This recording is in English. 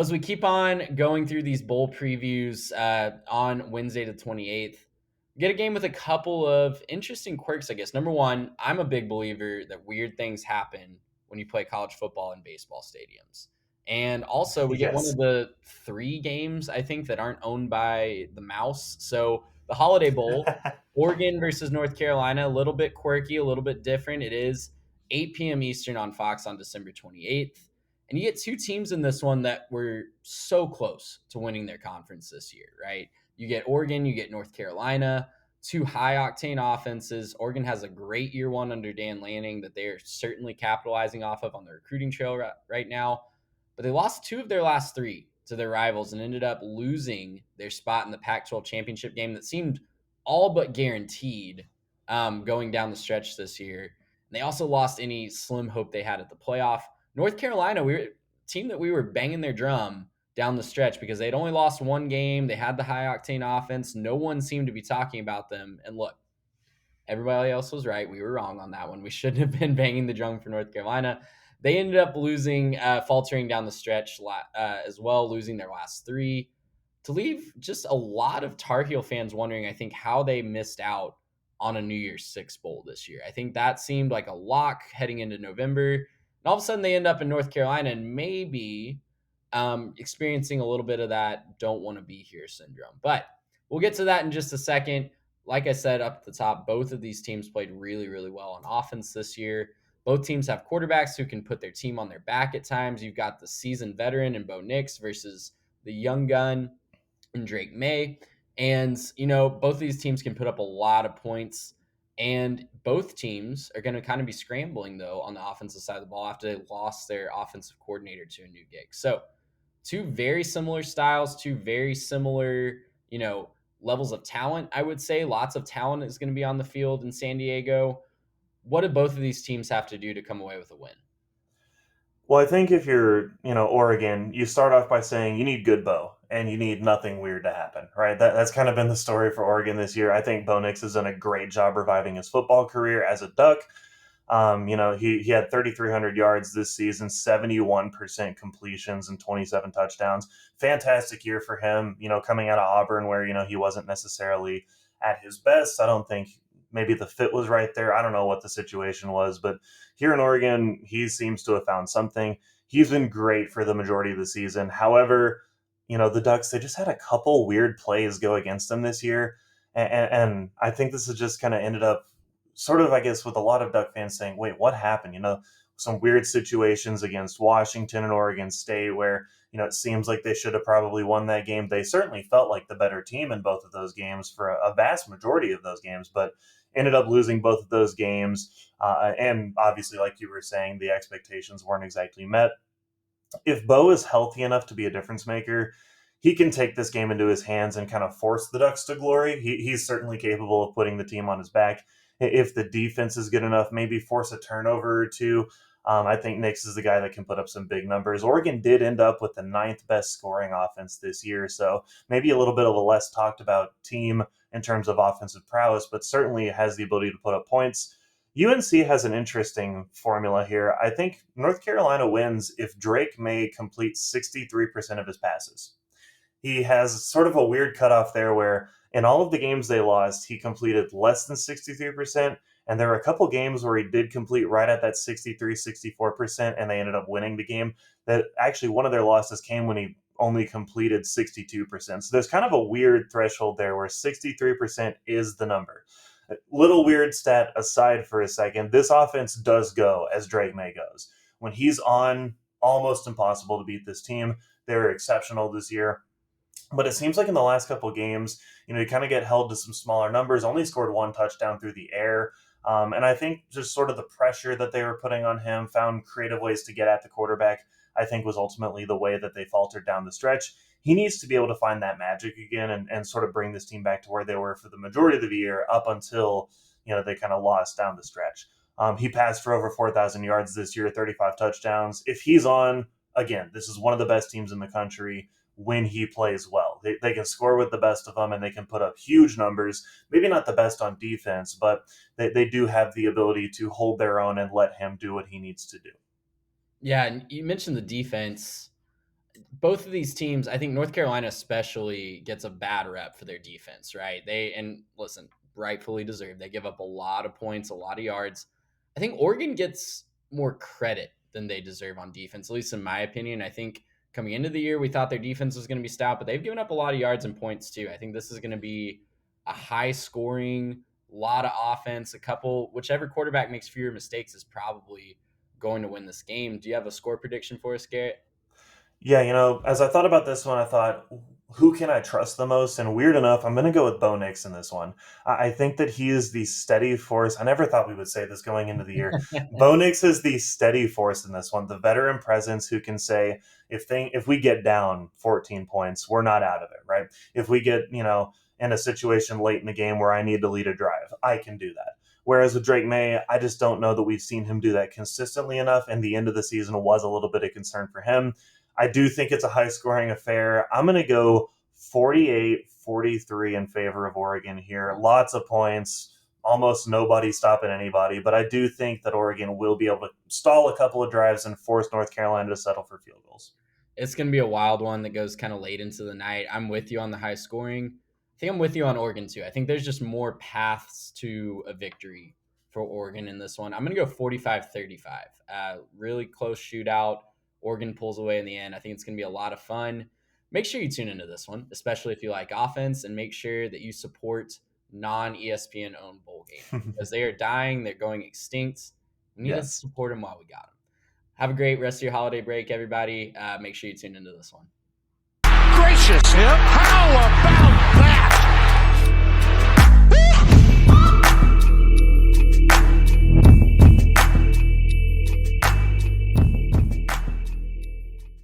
Well, as we keep on going through these bowl previews on Wednesday the 28th, we get a game with a couple of interesting quirks, I guess. Number one, I'm a big believer that weird things happen when you play college football in baseball stadiums. And also, we get one Yes. of the three games, I think, that aren't owned by the Mouse. So the Holiday Bowl, Oregon versus North Carolina, a little bit quirky, a little bit different. It is 8 p.m. Eastern on Fox on December 28th. And you get two teams in this one that were so close to winning their conference this year, right? You get Oregon, you get North Carolina, two high octane offenses. Oregon has a great year one under Dan Lanning that they are certainly capitalizing off of on the recruiting trail right now. But they lost two of their last three to their rivals and ended up losing their spot in the Pac 12 championship game that seemed all but guaranteed going down the stretch this year. And they also lost any slim hope they had at the playoff. North Carolina, we were a team that we were banging their drum down the stretch because they'd only lost one game. They had the high octane offense. No one seemed to be talking about them. And look, everybody else was right. We were wrong on that one. We shouldn't have been banging the drum for North Carolina. They ended up losing, faltering down the stretch as well, losing their last three to leave just a lot of Tar Heel fans wondering, I think, how they missed out on a New Year's Six bowl this year. I think that seemed like a lock heading into November. And all of a sudden, they end up in North Carolina and maybe experiencing a little bit of that don't want to be here syndrome. But we'll get to that in just a second. Like I said up at the top, both of these teams played really, really well on offense this year. Both teams have quarterbacks who can put their team on their back at times. You've got the seasoned veteran in Bo Nix versus the young gun and Drake May. And, both of these teams can put up a lot of points. And both teams are going to kind of be scrambling, though, on the offensive side of the ball after they lost their offensive coordinator to a new gig. So, two very similar styles, two very similar, levels of talent, I would say. Lots of talent is going to be on the field in San Diego. What do both of these teams have to do to come away with a win? Well, I think if you're, Oregon, you start off by saying you need good Bo and you need nothing weird to happen, right? That's kind of been the story for Oregon this year. I think Bo Nix has done a great job reviving his football career as a Duck. He had 3,300 yards this season, 71% completions, and 27 touchdowns. Fantastic year for him, coming out of Auburn where, he wasn't necessarily at his best. I don't think maybe the fit was right there. I don't know what the situation was, but here in Oregon, he seems to have found something. He's been great for the majority of the season. However, the Ducks, they just had a couple weird plays go against them this year. And I think this has just kind of ended up sort of, I guess, with a lot of Duck fans saying, wait, what happened? Some weird situations against Washington and Oregon State where, it seems like they should have probably won that game. They certainly felt like the better team in both of those games for a vast majority of those games, but ended up losing both of those games. And obviously, like you were saying, the expectations weren't exactly met. If Bo is healthy enough to be a difference maker, he can take this game into his hands and kind of force the Ducks to glory. He's certainly capable of putting the team on his back. If the defense is good enough, maybe force a turnover or two. I think Nix is the guy that can put up some big numbers. Oregon did end up with the ninth best scoring offense this year, so maybe a little bit of a less talked about team in terms of offensive prowess, but certainly has the ability to put up points. UNC has an interesting formula here. I think North Carolina wins if Drake May completes 63% of his passes. He has sort of a weird cutoff there where in all of the games they lost, he completed less than 63%. And there were a couple games where he did complete right at that 63, 64%, and they ended up winning the game. That actually one of their losses came when he only completed 62%. So there's kind of a weird threshold there where 63% is the number. Little weird stat aside for a second, this offense does go as Drake May goes. When he's on, almost impossible to beat this team. They were exceptional this year. But it seems like in the last couple of games, you kind of get held to some smaller numbers, only scored one touchdown through the air. And I think just sort of the pressure that they were putting on him, found creative ways to get at the quarterback, I think was ultimately the way that they faltered down the stretch. He needs to be able to find that magic again and sort of bring this team back to where they were for the majority of the year up until, they kind of lost down the stretch. He passed for over 4,000 yards this year, 35 touchdowns. If he's on, again, this is one of the best teams in the country when he plays well. They can score with the best of them and they can put up huge numbers. Maybe not the best on defense, but they do have the ability to hold their own and let him do what he needs to do. Yeah, and you mentioned the defense. both of these teams, I think North Carolina especially gets a bad rep for their defense, right? And listen, rightfully deserved. They give up a lot of points, a lot of yards. I think Oregon gets more credit than they deserve on defense, at least in my opinion. I think coming into the year, we thought their defense was going to be stout, but they've given up a lot of yards and points too. I think this is going to be a high scoring, lot of offense, a couple, whichever quarterback makes fewer mistakes is probably going to win this game. Do you have a score prediction for us, Garrett? Yeah, as I thought about this one, I thought, who can I trust the most? And weird enough, I'm going to go with Bo Nix in this one. I think that he is the steady force. I never thought we would say this going into the year. Bo Nix is the steady force in this one, the veteran presence who can say, if we get down 14 points, we're not out of it, right? If we get, in a situation late in the game where I need to lead a drive, I can do that. Whereas with Drake May, I just don't know that we've seen him do that consistently enough, and the end of the season was a little bit of concern for him. I do think it's a high scoring affair. I'm going to go 48-43 in favor of Oregon here. Lots of points, almost nobody stopping anybody, but I do think that Oregon will be able to stall a couple of drives and force North Carolina to settle for field goals. It's going to be a wild one that goes kind of late into the night. I'm with you on the high scoring. I think I'm with you on Oregon too. I think there's just more paths to a victory for Oregon in this one. I'm going to go 45-35. Really close shootout. Oregon pulls away in the end. I think it's going to be a lot of fun. Make sure you tune into this one, especially if you like offense, and make sure that you support non ESPN owned bowl games because they are dying. They're going extinct. We need to Yes. support them while we got them. Have a great rest of your holiday break, everybody. Make sure you tune into this one.